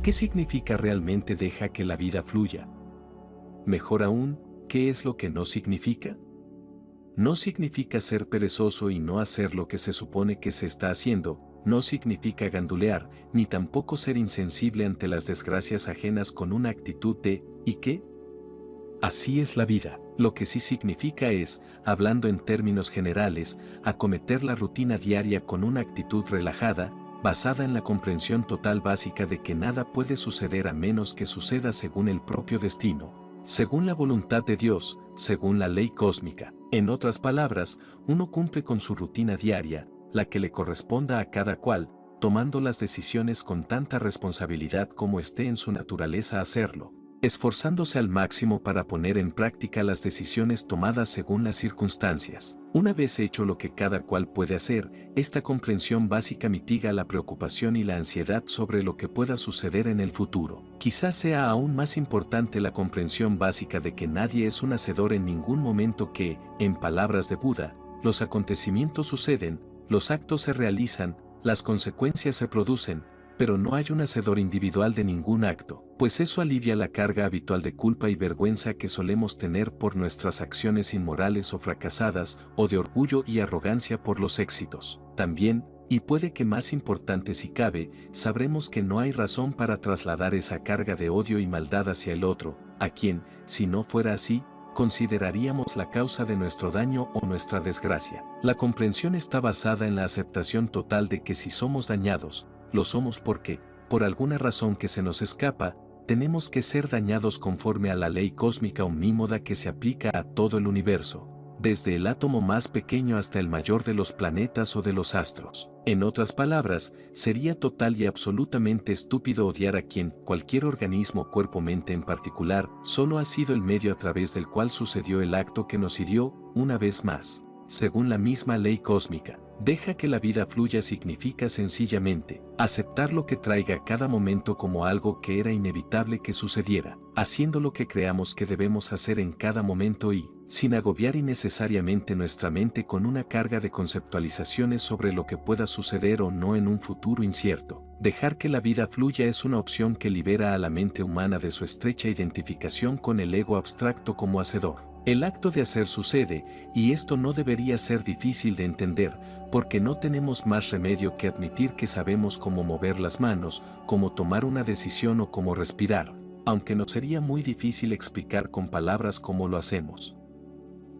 ¿Qué significa realmente deja que la vida fluya? Mejor aún, ¿qué es lo que no significa? No significa ser perezoso y no hacer lo que se supone que se está haciendo, no significa gandulear, ni tampoco ser insensible ante las desgracias ajenas con una actitud de ¿y qué? Así es la vida. Lo que sí significa es, hablando en términos generales, acometer la rutina diaria con una actitud relajada, basada en la comprensión total básica de que nada puede suceder a menos que suceda según el propio destino, según la voluntad de Dios, según la ley cósmica. En otras palabras, uno cumple con su rutina diaria, la que le corresponda a cada cual, tomando las decisiones con tanta responsabilidad como esté en su naturaleza hacerlo, esforzándose al máximo para poner en práctica las decisiones tomadas según las circunstancias. Una vez hecho lo que cada cual puede hacer, esta comprensión básica mitiga la preocupación y la ansiedad sobre lo que pueda suceder en el futuro. Quizás sea aún más importante la comprensión básica de que nadie es un hacedor en ningún momento que, en palabras de Buda, los acontecimientos suceden, los actos se realizan, las consecuencias se producen, pero no hay un hacedor individual de ningún acto, pues eso alivia la carga habitual de culpa y vergüenza que solemos tener por nuestras acciones inmorales o fracasadas, o de orgullo y arrogancia por los éxitos. También, y puede que más importante si cabe, sabremos que no hay razón para trasladar esa carga de odio y maldad hacia el otro, a quien, si no fuera así, consideraríamos la causa de nuestro daño o nuestra desgracia. La comprensión está basada en la aceptación total de que si somos dañados, lo somos porque, por alguna razón que se nos escapa, tenemos que ser dañados conforme a la ley cósmica omnímoda que se aplica a todo el universo, desde el átomo más pequeño hasta el mayor de los planetas o de los astros. En otras palabras, sería total y absolutamente estúpido odiar a quien, cualquier organismo cuerpo-mente en particular, solo ha sido el medio a través del cual sucedió el acto que nos hirió, una vez más. Según la misma ley cósmica, deja que la vida fluya significa sencillamente aceptar lo que traiga cada momento como algo que era inevitable que sucediera, haciendo lo que creamos que debemos hacer en cada momento y, sin agobiar innecesariamente nuestra mente con una carga de conceptualizaciones sobre lo que pueda suceder o no en un futuro incierto. Dejar que la vida fluya es una opción que libera a la mente humana de su estrecha identificación con el ego abstracto como hacedor. El acto de hacer sucede, y esto no debería ser difícil de entender, porque no tenemos más remedio que admitir que sabemos cómo mover las manos, cómo tomar una decisión o cómo respirar, aunque nos sería muy difícil explicar con palabras cómo lo hacemos.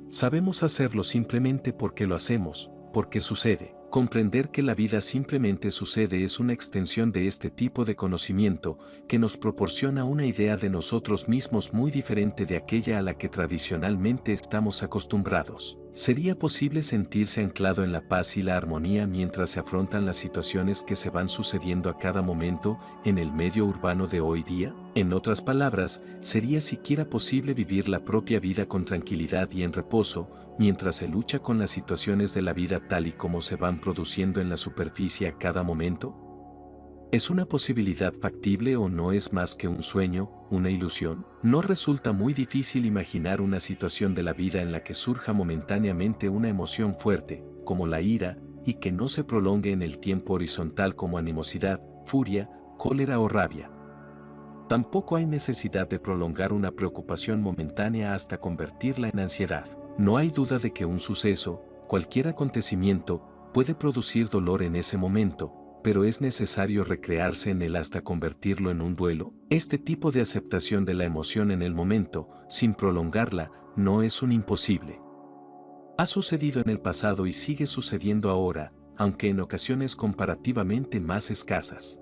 Sabemos hacerlo simplemente porque lo hacemos, porque sucede. Comprender que la vida simplemente sucede es una extensión de este tipo de conocimiento que nos proporciona una idea de nosotros mismos muy diferente de aquella a la que tradicionalmente estamos acostumbrados. ¿Sería posible sentirse anclado en la paz y la armonía mientras se afrontan las situaciones que se van sucediendo a cada momento en el medio urbano de hoy día? En otras palabras, ¿sería siquiera posible vivir la propia vida con tranquilidad y en reposo, mientras se lucha con las situaciones de la vida tal y como se van produciendo en la superficie a cada momento? ¿Es una posibilidad factible o no es más que un sueño, una ilusión? ¿No resulta muy difícil imaginar una situación de la vida en la que surja momentáneamente una emoción fuerte, como la ira, y que no se prolongue en el tiempo horizontal como animosidad, furia, cólera o rabia? Tampoco hay necesidad de prolongar una preocupación momentánea hasta convertirla en ansiedad. No hay duda de que un suceso, cualquier acontecimiento, puede producir dolor en ese momento, pero es necesario recrearse en él hasta convertirlo en un duelo. Este tipo de aceptación de la emoción en el momento, sin prolongarla, no es un imposible. Ha sucedido en el pasado y sigue sucediendo ahora, aunque en ocasiones comparativamente más escasas.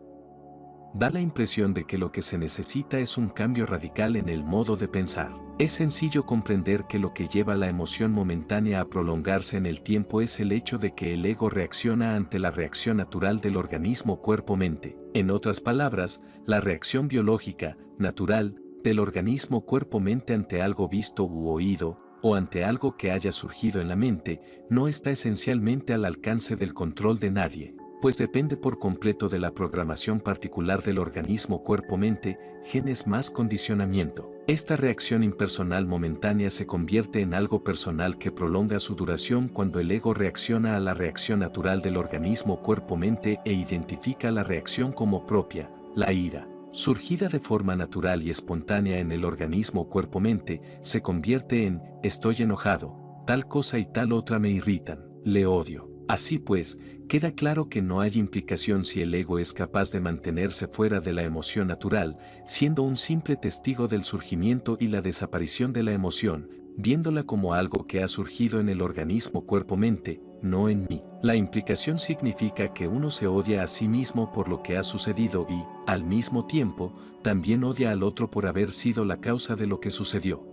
Da la impresión de que lo que se necesita es un cambio radical en el modo de pensar. Es sencillo comprender que lo que lleva la emoción momentánea a prolongarse en el tiempo es el hecho de que el ego reacciona ante la reacción natural del organismo cuerpo-mente. En otras palabras, la reacción biológica, natural, del organismo cuerpo-mente ante algo visto u oído, o ante algo que haya surgido en la mente, no está esencialmente al alcance del control de nadie, pues depende por completo de la programación particular del organismo cuerpo-mente, genes más condicionamiento. Esta reacción impersonal momentánea se convierte en algo personal que prolonga su duración cuando el ego reacciona a la reacción natural del organismo cuerpo-mente e identifica la reacción como propia, la ira. surgida de forma natural y espontánea en el organismo cuerpo-mente, se convierte en estoy enojado, tal cosa y tal otra me irritan, le odio. Así pues, queda claro que no hay implicación si el ego es capaz de mantenerse fuera de la emoción natural, siendo un simple testigo del surgimiento y la desaparición de la emoción, viéndola como algo que ha surgido en el organismo cuerpo-mente, no en mí. La implicación significa que uno se odia a sí mismo por lo que ha sucedido y, al mismo tiempo, también odia al otro por haber sido la causa de lo que sucedió.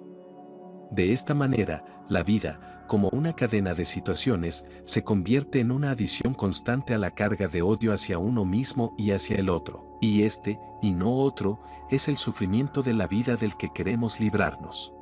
De esta manera, la vida, como una cadena de situaciones, se convierte en una adición constante a la carga de odio hacia uno mismo y hacia el otro. Y este, y no otro, es el sufrimiento de la vida del que queremos librarnos.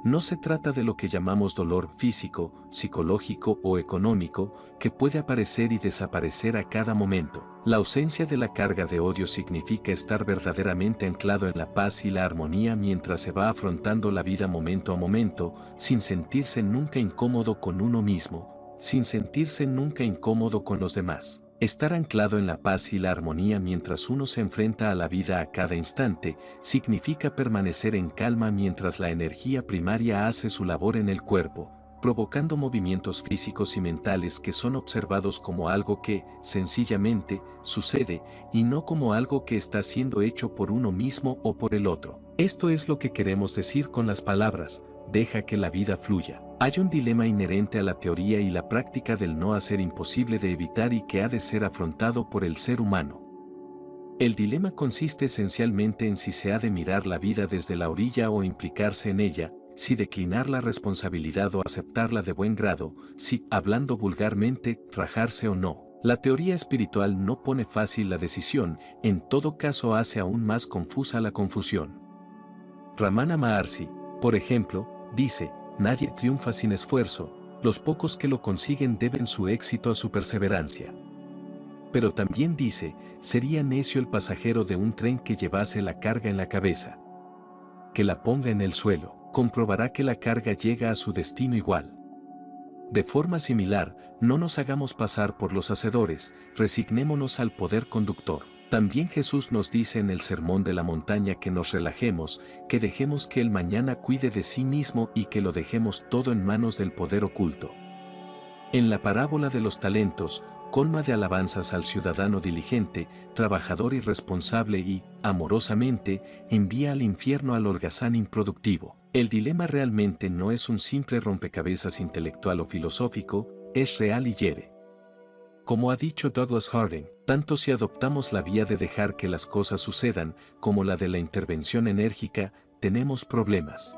No se trata de lo que llamamos dolor físico, psicológico o económico, que puede aparecer y desaparecer a cada momento. La ausencia de la carga de odio significa estar verdaderamente anclado en la paz y la armonía mientras se va afrontando la vida momento a momento, sin sentirse nunca incómodo con uno mismo, sin sentirse nunca incómodo con los demás. Estar anclado en la paz y la armonía mientras uno se enfrenta a la vida a cada instante, significa permanecer en calma mientras la energía primaria hace su labor en el cuerpo, provocando movimientos físicos y mentales que son observados como algo que, sencillamente, sucede, y no como algo que está siendo hecho por uno mismo o por el otro. Esto es lo que queremos decir con las palabras, deja que la vida fluya. Hay un dilema inherente a la teoría y la práctica del no hacer imposible de evitar y que ha de ser afrontado por el ser humano. El dilema consiste esencialmente en si se ha de mirar la vida desde la orilla o implicarse en ella, si declinar la responsabilidad o aceptarla de buen grado, si, hablando vulgarmente, rajarse o no. La teoría espiritual no pone fácil la decisión, en todo caso hace aún más confusa la confusión. Ramana Maharshi, por ejemplo, dice, nadie triunfa sin esfuerzo, los pocos que lo consiguen deben su éxito a su perseverancia. Pero también dice, sería necio el pasajero de un tren que llevase la carga en la cabeza. Que la ponga en el suelo, comprobará que la carga llega a su destino igual. De forma similar, no nos hagamos pasar por los hacedores, resignémonos al poder conductor. También Jesús nos dice en el Sermón de la Montaña que nos relajemos, que dejemos que el mañana cuide de sí mismo y que lo dejemos todo en manos del poder oculto. En la parábola de los talentos, colma de alabanzas al ciudadano diligente, trabajador y responsable y, amorosamente, envía al infierno al holgazán improductivo. El dilema realmente no es un simple rompecabezas intelectual o filosófico, es real y hiere. Como ha dicho Douglas Harding, tanto si adoptamos la vía de dejar que las cosas sucedan, como la de la intervención enérgica, tenemos problemas.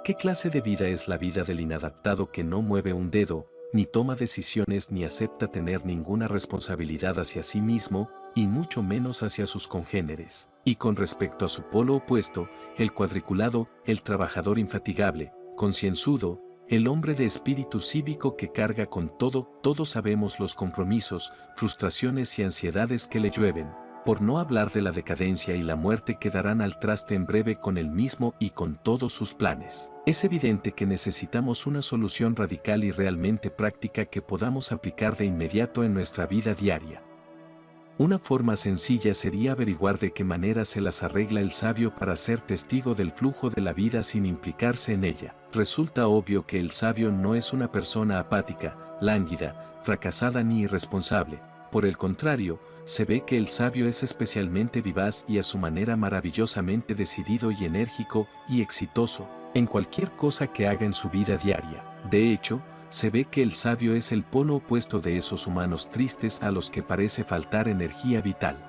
¿Qué clase de vida es la vida del inadaptado que no mueve un dedo, ni toma decisiones ni acepta tener ninguna responsabilidad hacia sí mismo, y mucho menos hacia sus congéneres? Y con respecto a su polo opuesto, el cuadriculado, el trabajador infatigable, concienzudo, el hombre de espíritu cívico que carga con todo, todos sabemos los compromisos, frustraciones y ansiedades que le llueven, por no hablar de la decadencia y la muerte que darán al traste en breve con él mismo y con todos sus planes. Es evidente que necesitamos una solución radical y realmente práctica que podamos aplicar de inmediato en nuestra vida diaria. Una forma sencilla sería averiguar de qué manera se las arregla el sabio para ser testigo del flujo de la vida sin implicarse en ella. Resulta obvio que el sabio no es una persona apática, lánguida, fracasada ni irresponsable. Por el contrario, se ve que el sabio es especialmente vivaz y a su manera maravillosamente decidido y enérgico y exitoso en cualquier cosa que haga en su vida diaria. De hecho, se ve que el sabio es el polo opuesto de esos humanos tristes a los que parece faltar energía vital.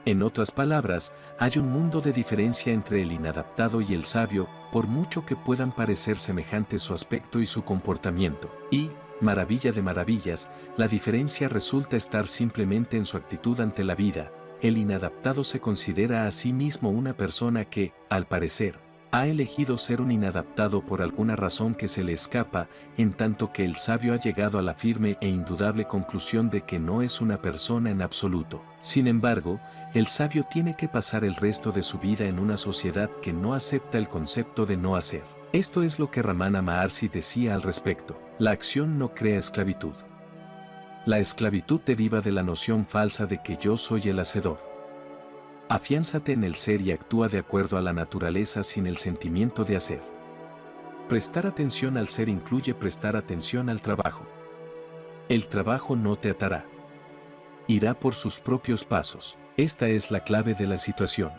En otras palabras, hay un mundo de diferencia entre el inadaptado y el sabio, por mucho que puedan parecer semejantes su aspecto y su comportamiento. Y, maravilla de maravillas, la diferencia resulta estar simplemente en su actitud ante la vida. El inadaptado se considera a sí mismo una persona que, al parecer, ha elegido ser un inadaptado por alguna razón que se le escapa, en tanto que el sabio ha llegado a la firme e indudable conclusión de que no es una persona en absoluto. Sin embargo, el sabio tiene que pasar el resto de su vida en una sociedad que no acepta el concepto de no hacer. Esto es lo que Ramana Maharshi decía al respecto. La acción no crea esclavitud. La esclavitud deriva de la noción falsa de que yo soy el hacedor. Afiánzate en el ser y actúa de acuerdo a la naturaleza sin el sentimiento de hacer. Prestar atención al ser incluye prestar atención al trabajo. El trabajo no te atará. Irá por sus propios pasos. Esta es la clave de la situación.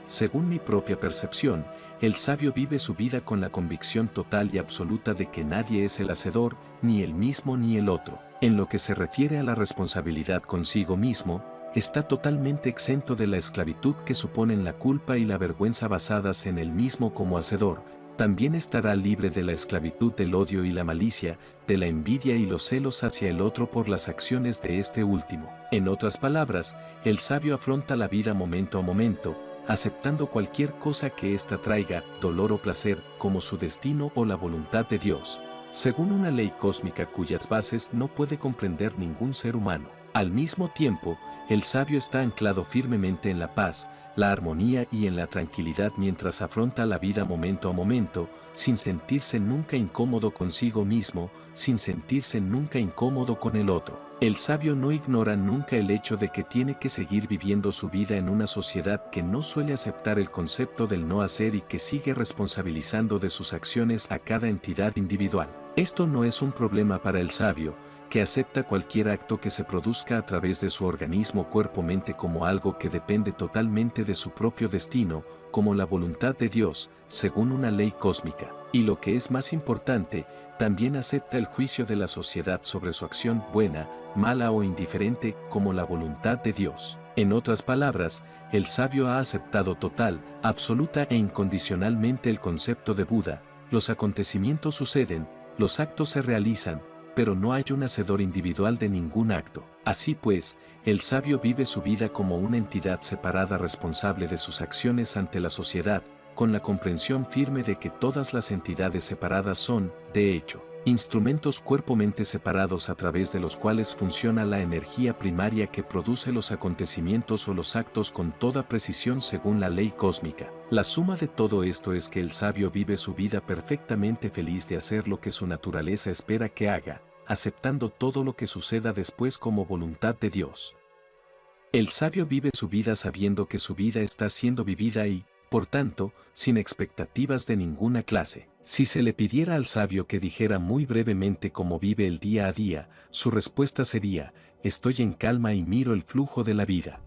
Según mi propia percepción, el sabio vive su vida con la convicción total y absoluta de que nadie es el hacedor, ni el mismo ni el otro. En lo que se refiere a la responsabilidad consigo mismo, está totalmente exento de la esclavitud que suponen la culpa y la vergüenza basadas en él mismo como hacedor. También estará libre de la esclavitud del odio y la malicia, de la envidia y los celos hacia el otro por las acciones de este último. En otras palabras, el sabio afronta la vida momento a momento, aceptando cualquier cosa que ésta traiga, dolor o placer, como su destino o la voluntad de Dios, según una ley cósmica cuyas bases no puede comprender ningún ser humano. Al mismo tiempo, el sabio está anclado firmemente en la paz, la armonía y en la tranquilidad mientras afronta la vida momento a momento, sin sentirse nunca incómodo consigo mismo, sin sentirse nunca incómodo con el otro. El sabio no ignora nunca el hecho de que tiene que seguir viviendo su vida en una sociedad que no suele aceptar el concepto del no hacer y que sigue responsabilizando de sus acciones a cada entidad individual. Esto no es un problema para el sabio, que acepta cualquier acto que se produzca a través de su organismo cuerpo-mente como algo que depende totalmente de su propio destino, como la voluntad de Dios, según una ley cósmica. Y lo que es más importante, también acepta el juicio de la sociedad sobre su acción buena, mala o indiferente, como la voluntad de Dios. En otras palabras, el sabio ha aceptado total, absoluta e incondicionalmente el concepto de Buda. Los acontecimientos suceden, los actos se realizan, pero no hay un hacedor individual de ningún acto. Así pues, el sabio vive su vida como una entidad separada responsable de sus acciones ante la sociedad, con la comprensión firme de que todas las entidades separadas son, de hecho, instrumentos cuerpo-mente separados a través de los cuales funciona la energía primaria que produce los acontecimientos o los actos con toda precisión según la ley cósmica. La suma de todo esto es que el sabio vive su vida perfectamente feliz de hacer lo que su naturaleza espera que haga, aceptando todo lo que suceda después como voluntad de Dios. El sabio vive su vida sabiendo que su vida está siendo vivida y, por tanto, sin expectativas de ninguna clase. Si se le pidiera al sabio que dijera muy brevemente cómo vive el día a día, su respuesta sería: estoy en calma y miro el flujo de la vida.